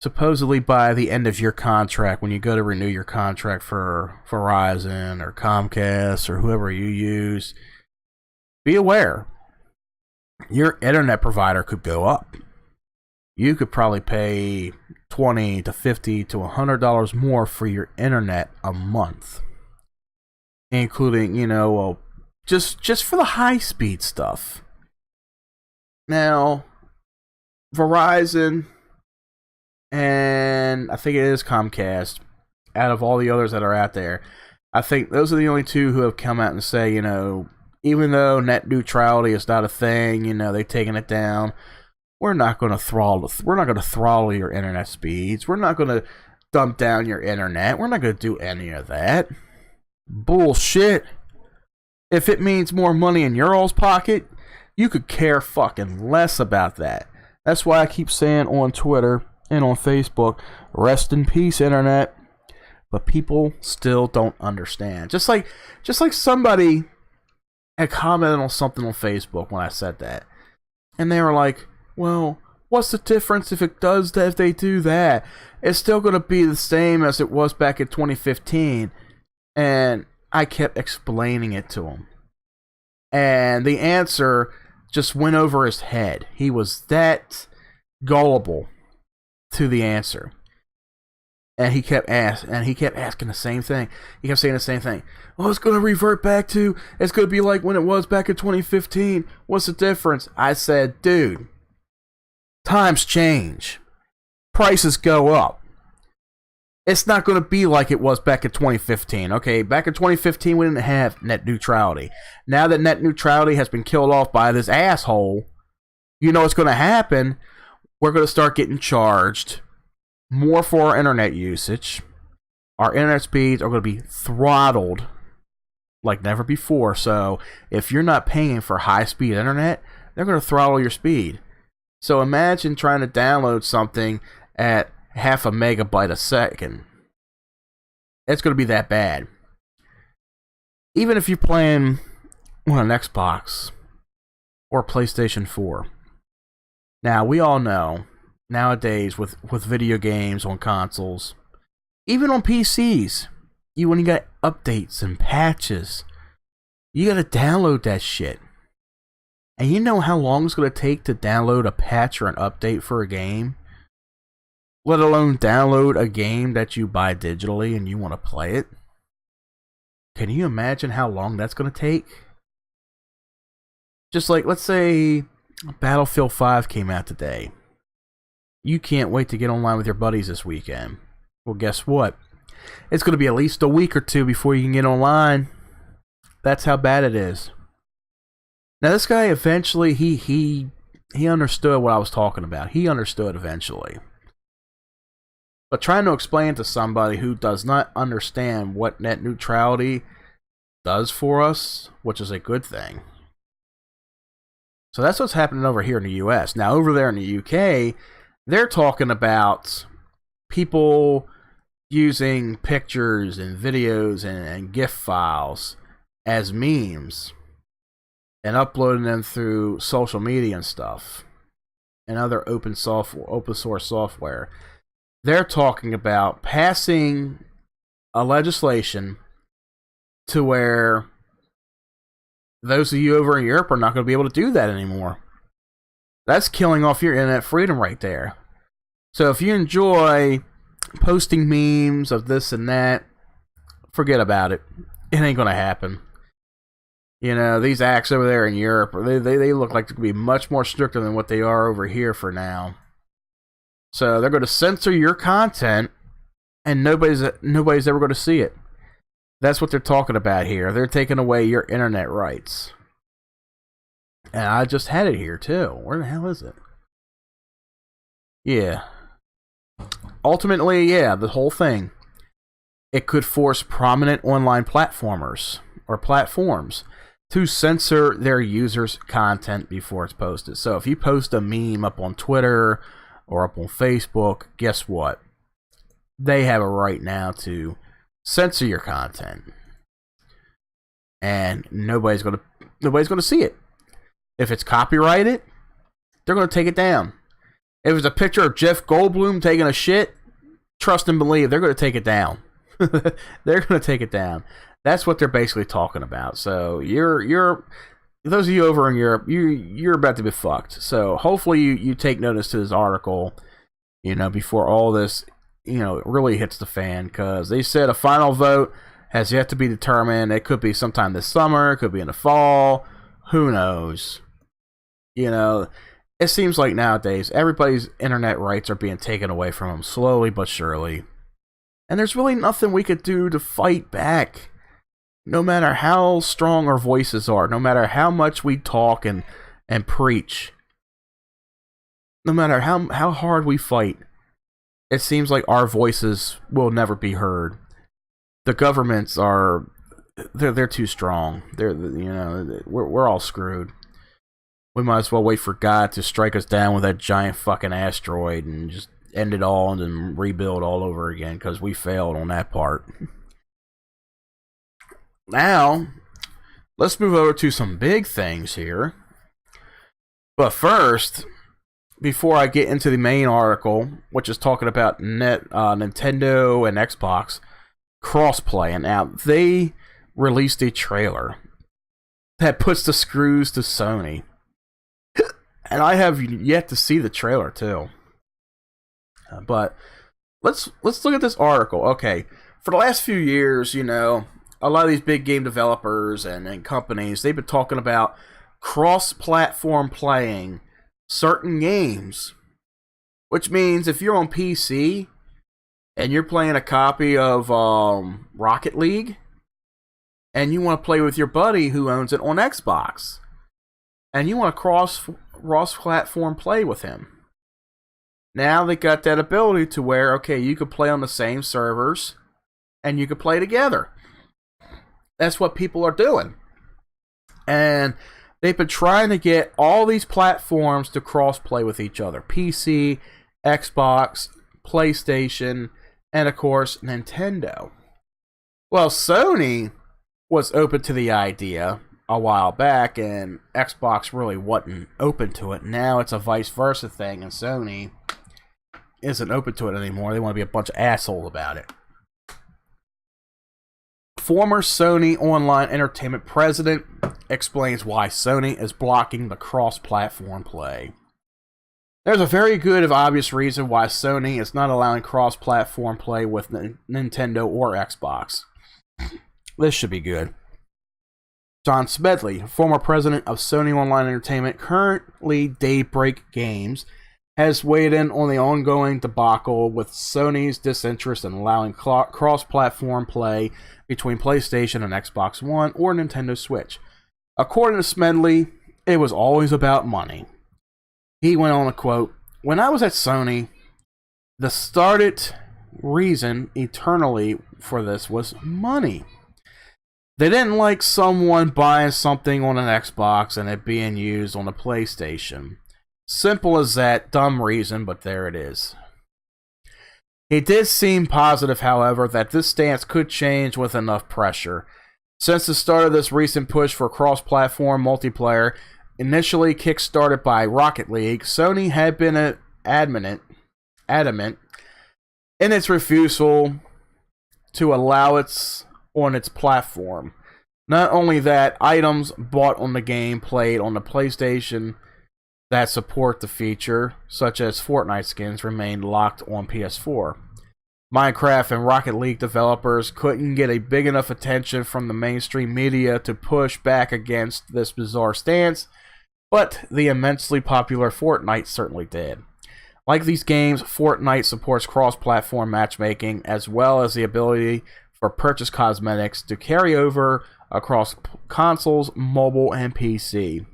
supposedly by the end of your contract, when you go to renew your contract for Verizon or Comcast or whoever you use, be aware, your internet provider could go up. You could probably pay $20 to $50 to $100 more for your internet a month, including, just for the high-speed stuff. Now, Verizon and I think it is Comcast, out of all the others that are out there, I think those are the only two who have come out and say, even though net neutrality is not a thing, they've taken it down. We're not going to throttle your internet speeds. We're not going to dump down your internet. We're not going to do any of that. Bullshit. If it means more money in your all's pocket, you could care fucking less about that. That's why I keep saying on Twitter and on Facebook, rest in peace, internet. But people still don't understand. Just like somebody had commented on something on Facebook when I said that, and they were like, well, what's the difference if they do that? It's still going to be the same as it was back in 2015. And I kept explaining it to him, and the answer just went over his head. He was that gullible to the answer. And he kept asking the same thing. He kept saying the same thing. Well, it's going to revert back to, it's going to be like when it was back in 2015. What's the difference? I said, dude, times change. Prices go up. It's not going to be like it was back in 2015. Okay, back in 2015, we didn't have net neutrality. Now that net neutrality has been killed off by this asshole, you know what's going to happen? We're going to start getting charged more for our internet usage. Our internet speeds are going to be throttled like never before. So if you're not paying for high-speed internet, they're going to throttle your speed. So imagine trying to download something at half a megabyte a second. It's going to be that bad. Even if you're playing on an Xbox or PlayStation 4. Now, we all know nowadays with video games on consoles, even on PCs, when you got updates and patches, you got to download that shit. And you know how long it's going to take to download a patch or an update for a game? Let alone download a game that you buy digitally and you want to play it? Can you imagine how long that's going to take? Just like, let's say Battlefield 5 came out today. You can't wait to get online with your buddies this weekend. Well, guess what? It's going to be at least a week or two before you can get online. That's how bad it is. Now, this guy eventually, he understood what I was talking about. He understood eventually. But trying to explain to somebody who does not understand what net neutrality does for us, which is a good thing. So that's what's happening over here in the US. Now, over there in the UK, they're talking about people using pictures and videos and GIF files as memes and uploading them through social media and stuff and other open source software. They're talking about passing a legislation to where those of you over in Europe are not going to be able to do that anymore. That's killing off your internet freedom right there. So if you enjoy posting memes of this and that, forget about it. It ain't going to happen. You know, these acts over there in Europe, they look like they're going to be much more stricter than what they are over here for now. So they're going to censor your content, and nobody's ever going to see it. That's what they're talking about here. They're taking away your internet rights. And I just had it here, too. Where the hell is it? Yeah. ultimately, yeah, the whole thing. It could force prominent online platformers or platforms to censor their users' content before it's posted. So if you post a meme up on Twitter or up on Facebook, guess what? They have a right now to censor your content. And nobody's gonna see it. If it's copyrighted, they're gonna take it down. If it's a picture of Jeff Goldblum taking a shit, trust and believe they're gonna take it down. They're gonna take it down. That's what they're basically talking about. So you're those of you over in Europe, you're about to be fucked. So hopefully you take notice to this article, before all this, really hits the fan, because they said a final vote has yet to be determined. It could be sometime this summer, it could be in the fall, who knows? It seems like nowadays everybody's internet rights are being taken away from them slowly but surely. And there's really nothing we could do to fight back. No matter how strong our voices are, no matter how much we talk and preach, no matter how hard we fight, it seems like our voices will never be heard. The governments they're too strong. We're all screwed. We might as well wait for God to strike us down with that giant fucking asteroid and just end it all and then rebuild all over again, because we failed on that part. Now, let's move over to some big things here. But first, before I get into the main article, which is talking about Nintendo and Xbox crossplay, and now they released a trailer that puts the screws to Sony. And I have yet to see the trailer too. But let's look at this article. Okay, for the last few years, a lot of these big game developers and companies, they've been talking about cross-platform playing certain games. Which means if you're on PC and you're playing a copy of Rocket League and you want to play with your buddy who owns it on Xbox and you want to cross-platform play with him. Now they got that ability to where, okay, you could play on the same servers and you could play together. That's what people are doing. And they've been trying to get all these platforms to cross-play with each other. PC, Xbox, PlayStation, and of course, Nintendo. Well, Sony was open to the idea a while back, and Xbox really wasn't open to it. Now it's a vice versa thing, and Sony isn't open to it anymore. They want to be a bunch of assholes about it. Former Sony Online Entertainment president explains why Sony is blocking the cross-platform play. There's a very good and obvious reason why Sony is not allowing cross-platform play with Nintendo or Xbox. This should be good. John Smedley, former president of Sony Online Entertainment, currently Daybreak Games, has weighed in on the ongoing debacle with Sony's disinterest in allowing cross-platform play between PlayStation and Xbox One or Nintendo Switch. According to Smedley, it was always about money. He went on to quote, "When I was at Sony, the started reason eternally for this was money. They didn't like someone buying something on an Xbox and it being used on a PlayStation. Simple as that, dumb reason, but there it is." He did seem positive, however, that this stance could change with enough pressure. Since the start of this recent push for cross-platform multiplayer, initially kick-started by Rocket League, Sony had been adamant in its refusal to allow it on its platform. Not only that, items bought on the game played on the PlayStation that support the feature, such as Fortnite skins, remained locked on PS4. Minecraft and Rocket League developers couldn't get a big enough attention from the mainstream media to push back against this bizarre stance, but the immensely popular Fortnite certainly did. Like these games, Fortnite supports cross-platform matchmaking, as well as the ability for purchase cosmetics to carry over across consoles, mobile, and PC.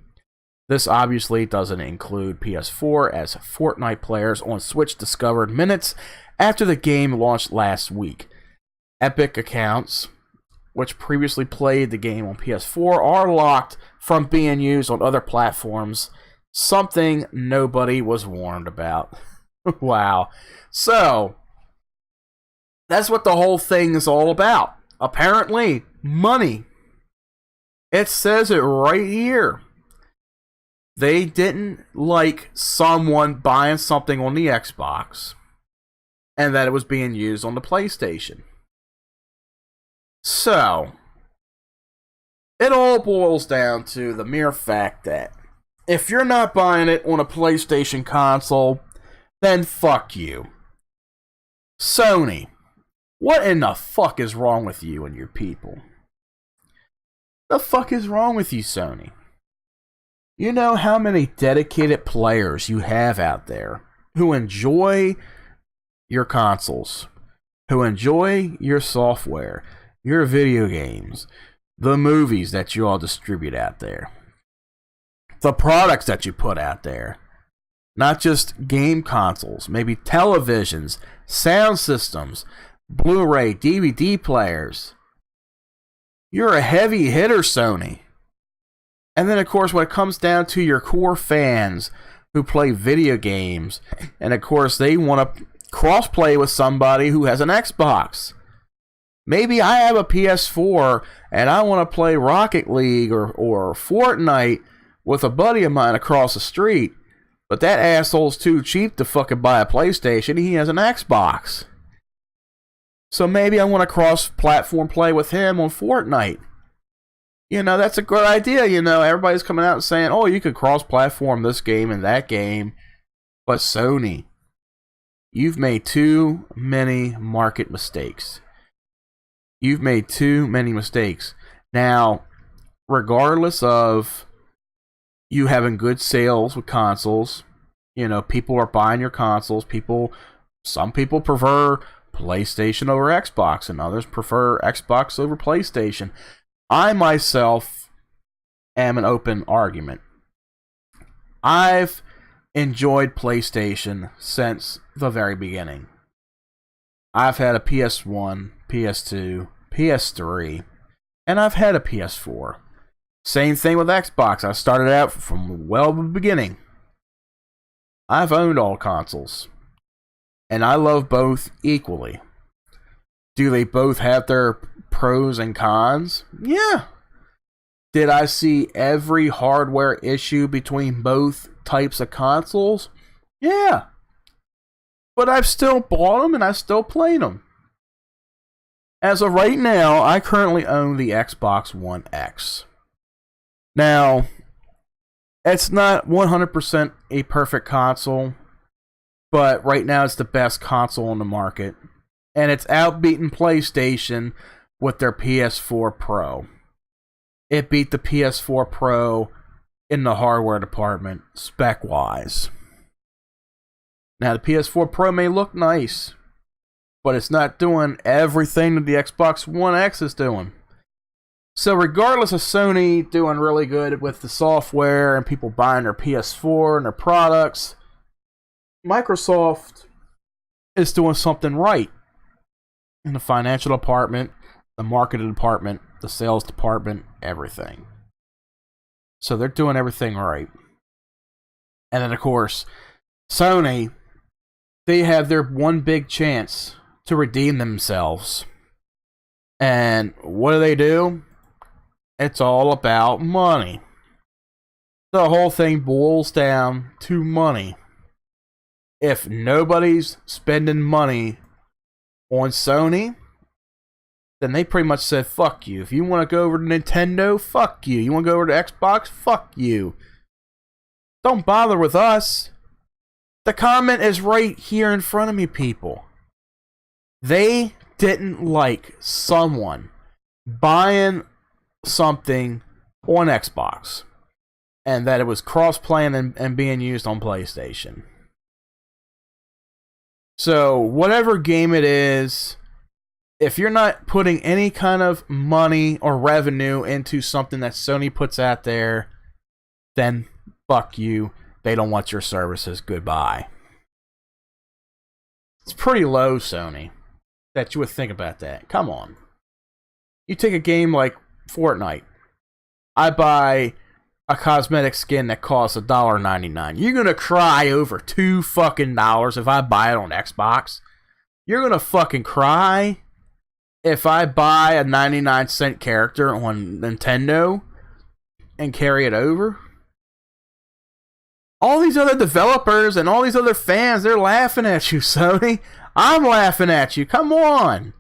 This obviously doesn't include PS4, as Fortnite players on Switch discovered minutes after the game launched last week. Epic accounts, which previously played the game on PS4, are locked from being used on other platforms, something nobody was warned about. Wow. So, that's what the whole thing is all about. Apparently, money. It says it right here. They didn't like someone buying something on the Xbox and that it was being used on the PlayStation. So, it all boils down to the mere fact that if you're not buying it on a PlayStation console, then fuck you. Sony, what in the fuck is wrong with you and your people? The fuck is wrong with you, Sony? You know how many dedicated players you have out there who enjoy your consoles, who enjoy your software, your video games, the movies that you all distribute out there, the products that you put out there, not just game consoles, maybe televisions, sound systems, Blu-ray, DVD players. You're a heavy hitter, Sony. And then, of course, when it comes down to your core fans who play video games, and of course, they want to cross-play with somebody who has an Xbox. Maybe I have a PS4, and I want to play Rocket League or Fortnite with a buddy of mine across the street, but that asshole's too cheap to fucking buy a PlayStation. He has an Xbox. So maybe I want to cross-platform play with him on Fortnite. You know, that's a good idea. You know, everybody's coming out and saying, oh, you could cross-platform this game and that game. But Sony, you've made too many market mistakes. You've made too many mistakes. Now, regardless of you having good sales with consoles, you know, people are buying your consoles. Some people prefer PlayStation over Xbox, and others prefer Xbox over PlayStation. I myself am an open argument. I've enjoyed PlayStation since the very beginning. I've had a PS1, PS2, PS3, and I've had a PS4. Same thing with Xbox. I started out from the beginning. I've owned all consoles, and I love both equally. Do they both have their pros and cons? Yeah. Did I see every hardware issue between both types of consoles? Yeah. But I've still bought them and I still played them. As of right now, I currently own the Xbox One X. Now, it's not 100% a perfect console, but right now it's the best console on the market. And it's outbeating PlayStation with their PS4 Pro. It beat the PS4 Pro in the hardware department, spec-wise. Now, the PS4 Pro may look nice, but it's not doing everything that the Xbox One X is doing. So regardless of Sony doing really good with the software and people buying their PS4 and their products, Microsoft is doing something right in the financial department, the marketing department, the sales department, everything. So they're doing everything right. And then, of course, Sony, they have their one big chance to redeem themselves. And what do? It's all about money. The whole thing boils down to money. If nobody's spending money on Sony, then they pretty much said, fuck you. If you want to go over to Nintendo, fuck you. You want to go over to Xbox, fuck you. Don't bother with us. The comment is right here in front of me, people. They didn't like someone buying something on Xbox and that it was cross-playing and being used on PlayStation. So, whatever game it is, if you're not putting any kind of money or revenue into something that Sony puts out there, then fuck you. They don't want your services. Goodbye. It's pretty low, Sony, that you would think about that. Come on. You take a game like Fortnite. I buy a cosmetic skin that costs $1.99. You're gonna cry over $2 fucking if I buy it on Xbox. You're gonna fucking cry if I buy a 99-cent character on Nintendo and carry it over. All these other developers and all these other fans, they're laughing at you, Sony. I'm laughing at you. Come on.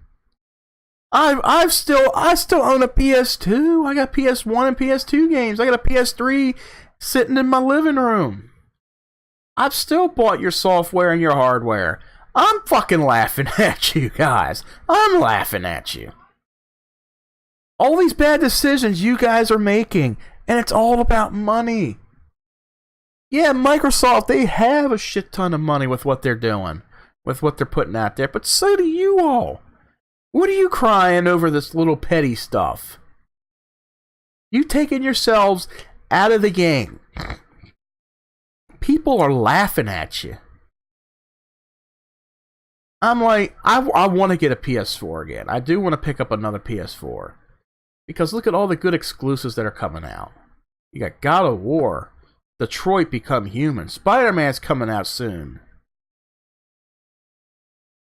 I still own a PS2. I got PS1 and PS2 games. I got a PS3 sitting in my living room. I've still bought your software and your hardware. I'm fucking laughing at you guys. I'm laughing at you. All these bad decisions you guys are making, and it's all about money. Yeah, Microsoft, they have a shit ton of money with what they're doing, with what they're putting out there, but so do you all. What are you crying over this little petty stuff? You taking yourselves out of the game. People are laughing at you. I'm like, I want to get a PS4 again. I do want to pick up another PS4. Because look at all the good exclusives that are coming out. You got God of War, Detroit Become Human, Spider-Man's coming out soon.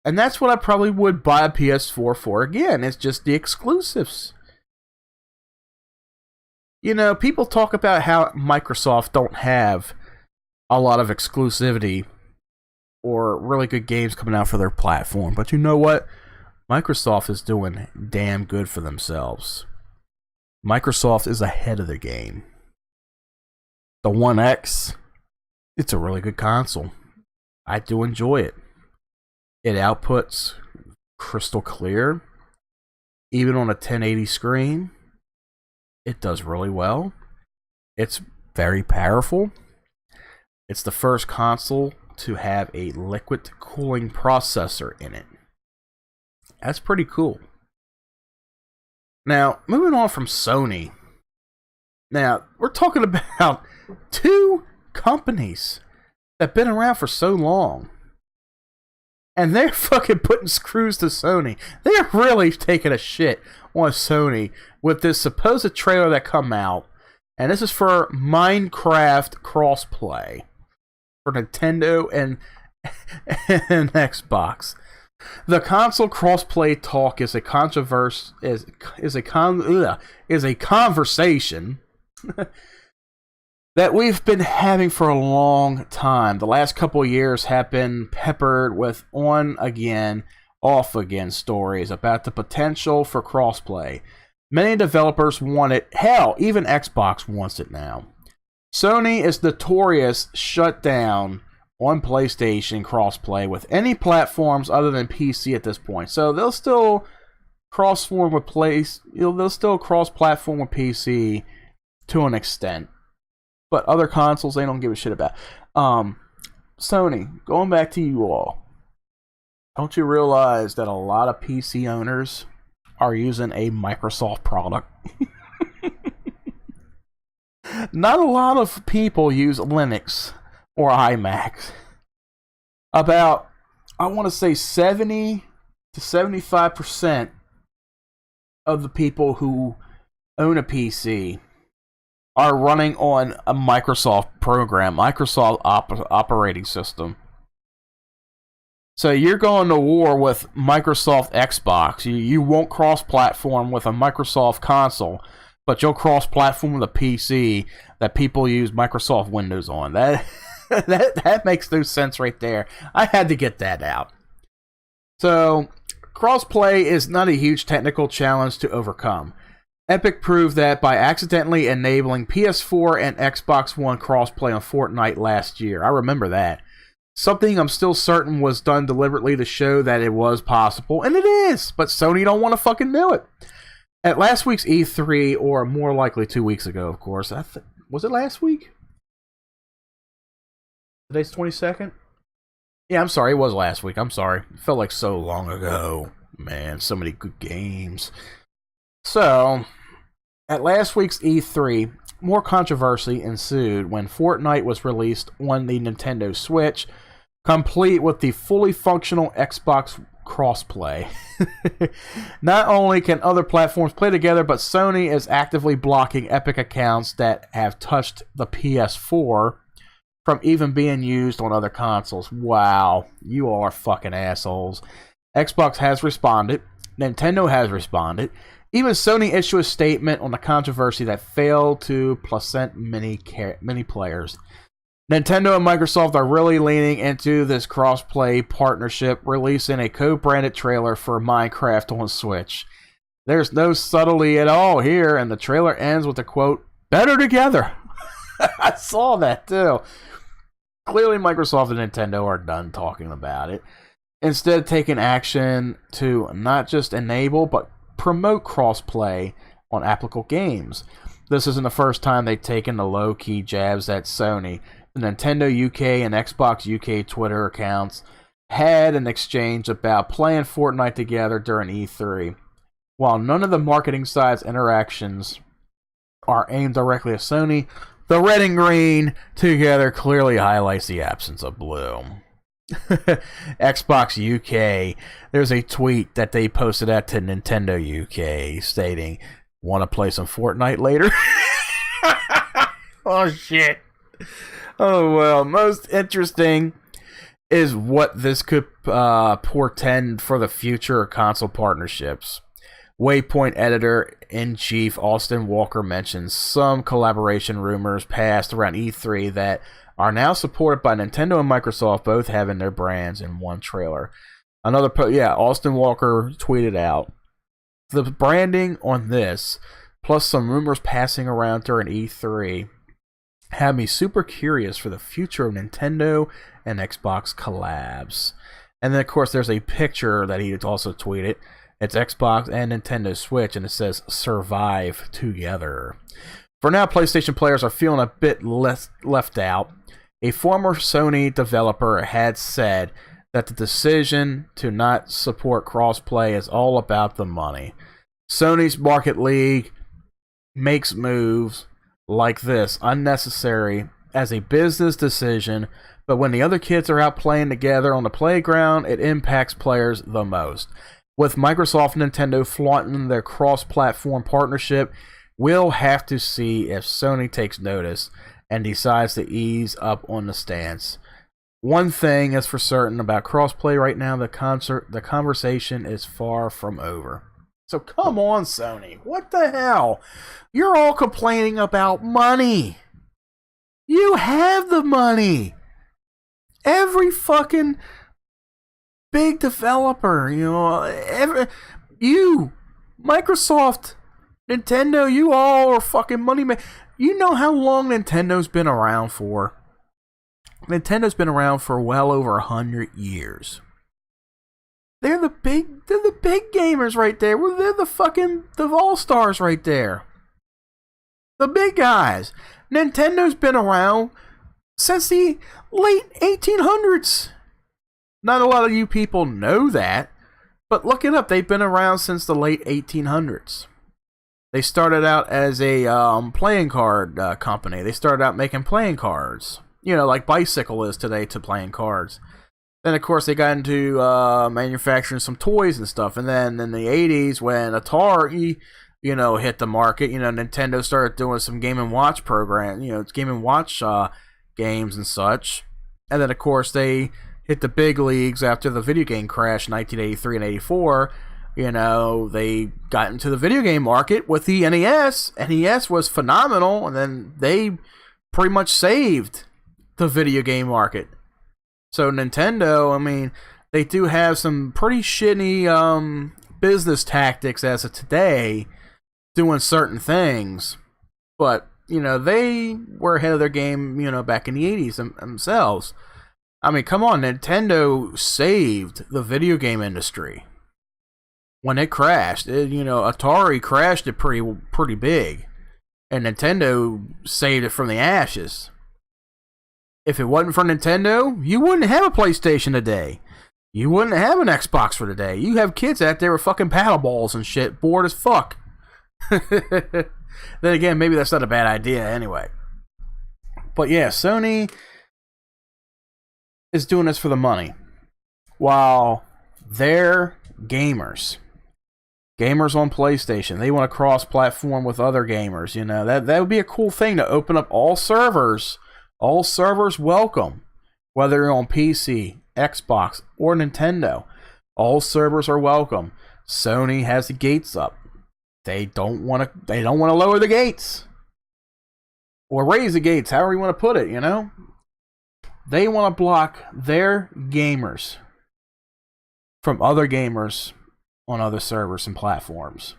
And that's what I probably would buy a PS4 for again. It's just the exclusives. You know, people talk about how Microsoft don't have a lot of exclusivity or really good games coming out for their platform. But you know what? Microsoft is doing damn good for themselves. Microsoft is ahead of the game. The One X, it's a really good console. I do enjoy it. It outputs crystal clear. Even on a 1080 screen, it does really well. It's very powerful. It's the first console to have a liquid cooling processor in it. That's pretty cool. Now, moving on from Sony. Now, we're talking about two companies that have been around for so long. And they're fucking putting screws to Sony. They're really taking a shit on Sony with this supposed trailer that come out. And this is for Minecraft crossplay for Nintendo and Xbox. The console crossplay talk is a conversation that we've been having for a long time. The last couple of years have been peppered with on again, off again stories about the potential for crossplay. Many developers want it. Hell, even Xbox wants it now. Sony is notorious shut down on PlayStation crossplay with any platforms other than PC at this point. So they'll still cross-platform with PC to an extent. But other consoles, they don't give a shit about. Sony, going back to you all. Don't you realize that a lot of PC owners are using a Microsoft product? Not a lot of people use Linux or iMacs. About, I want to say 70 to 75% of the people who own a PC are running on a Microsoft program, Microsoft operating system. So you're going to war with Microsoft Xbox. You won't cross-platform with a Microsoft console, but you'll cross-platform with a PC that people use Microsoft Windows on. That makes no sense right there. I had to get that out. So cross-play is not a huge technical challenge to overcome. Epic proved that by accidentally enabling PS4 and Xbox One crossplay on Fortnite last year. I remember that. Something I'm still certain was done deliberately to show that it was possible, and it is, but Sony don't want to fucking do it. At last week's E3, or more likely 2 weeks ago, of course. Was it last week? Today's 22nd? Yeah, I'm sorry, it was last week. I'm sorry. It felt like so long ago. Man, so many good games. So, at last week's E3, more controversy ensued when Fortnite was released on the Nintendo Switch, complete with the fully functional Xbox crossplay. Not only can other platforms play together, but Sony is actively blocking Epic accounts that have touched the PS4 from even being used on other consoles. Wow, you are fucking assholes. Xbox has responded. Nintendo has responded. Even Sony issued a statement on the controversy that failed to placate many players. Nintendo and Microsoft are really leaning into this cross-play partnership, releasing a co-branded trailer for Minecraft on Switch. There's no subtlety at all here, and the trailer ends with the quote, "Better together." I saw that too. Clearly, Microsoft and Nintendo are done talking about it. Instead, taking action to not just enable, but promote cross-play on applicable games. This isn't the first time they've taken the low-key jabs at Sony. The Nintendo UK and Xbox UK Twitter accounts had an exchange about playing Fortnite together during E3. While none of the marketing side's interactions are aimed directly at Sony, the red and green together clearly highlights the absence of blue. Xbox UK, there's a tweet that they posted out to Nintendo UK stating, "Want to play some Fortnite later?" Oh shit. Oh well, most interesting is what this could portend for the future of console partnerships. Waypoint editor-in-chief Austin Walker mentions some collaboration rumors passed around E3 that are now supported by Nintendo and Microsoft, both having their brands in one trailer. Austin Walker tweeted out, "The branding on this, plus some rumors passing around during E3, had me super curious for the future of Nintendo and Xbox collabs." And then, of course, there's a picture that he also tweeted. It's Xbox and Nintendo Switch, and it says, "Survive together." For now, PlayStation players are feeling a bit left out. A former Sony developer had said that the decision to not support crossplay is all about the money. Sony's Market League makes moves like this unnecessary as a business decision, but when the other kids are out playing together on the playground, it impacts players the most. With Microsoft and Nintendo flaunting their cross-platform partnership, we'll have to see if Sony takes notice and decides to ease up on the stance. One thing is for certain about crossplay right now, the conversation is far from over. So come on, Sony. What the hell? You're all complaining about money. You have the money. Every fucking big developer, Microsoft, Nintendo, you all are fucking money man. You know how long Nintendo's been around for? Nintendo's been around for well over 100 years. They're the big gamers right there. They're the all-stars right there. The big guys. Nintendo's been around since the late 1800s. Not a lot of you people know that, but look it up. They've been around since the late 1800s. They started out as a playing card company. They started out making playing cards. Like Bicycle is today to playing cards. Then, of course, they got into manufacturing some toys and stuff. And then in the 80s, when Atari, hit the market, Nintendo started doing some Game & Watch program, Game & Watch games and such. And then, of course, they hit the big leagues after the video game crash in 1983 and 84. They got into the video game market with the NES. NES was phenomenal, and then they pretty much saved the video game market. So Nintendo, they do have some pretty shitty business tactics as of today, doing certain things. But, they were ahead of their game, back in the 80s themselves. Come on, Nintendo saved the video game industry. When it crashed, Atari crashed it pretty big. And Nintendo saved it from the ashes. If it wasn't for Nintendo, you wouldn't have a PlayStation today. You wouldn't have an Xbox for today. You have kids out there with fucking paddle balls and shit, bored as fuck. Then again, maybe that's not a bad idea anyway. But yeah, Sony is doing this for the money. While they're gamers. Gamers on PlayStation. They want to cross-platform with other gamers. You know, that would be a cool thing to open up all servers. All servers welcome. Whether you're on PC, Xbox, or Nintendo. All servers are welcome. Sony has the gates up. They don't want to lower the gates. Or raise the gates, however you want to put it, you know? They want to block their gamers from other gamers on other servers and platforms.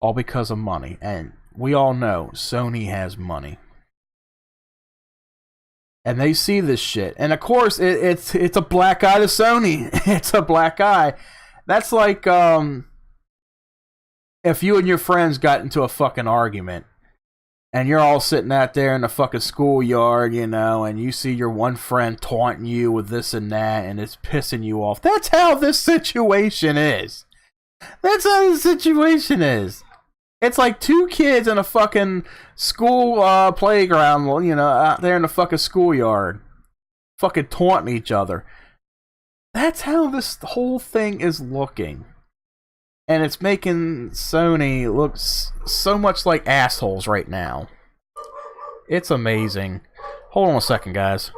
All because of money. And we all know Sony has money. And they see this shit. And of course, it's a black eye to Sony. It's a black eye. That's like if you and your friends got into a fucking argument. And you're all sitting out there in the fucking schoolyard, you know, and you see your one friend taunting you with this and that, and it's pissing you off. That's how this situation is. That's how this situation is. It's like two kids in a fucking school playground, you know, out there in the fucking schoolyard. Fucking taunting each other. That's how this whole thing is looking. And it's making Sony look so much like assholes right now. It's amazing. Hold on a second, guys.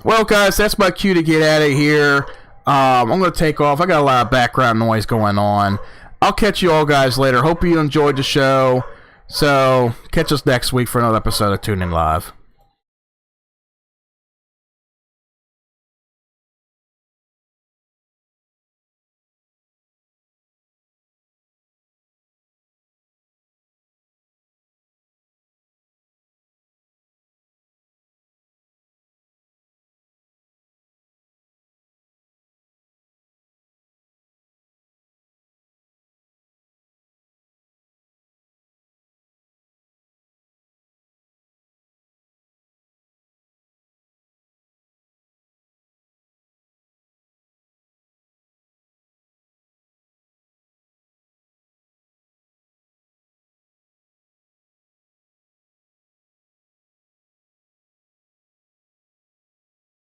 Well, guys, that's my cue to get out of here. I'm going to take off. I got a lot of background noise going on. I'll catch you all guys later. Hope you enjoyed the show. So, catch us next week for another episode of Tune In Live.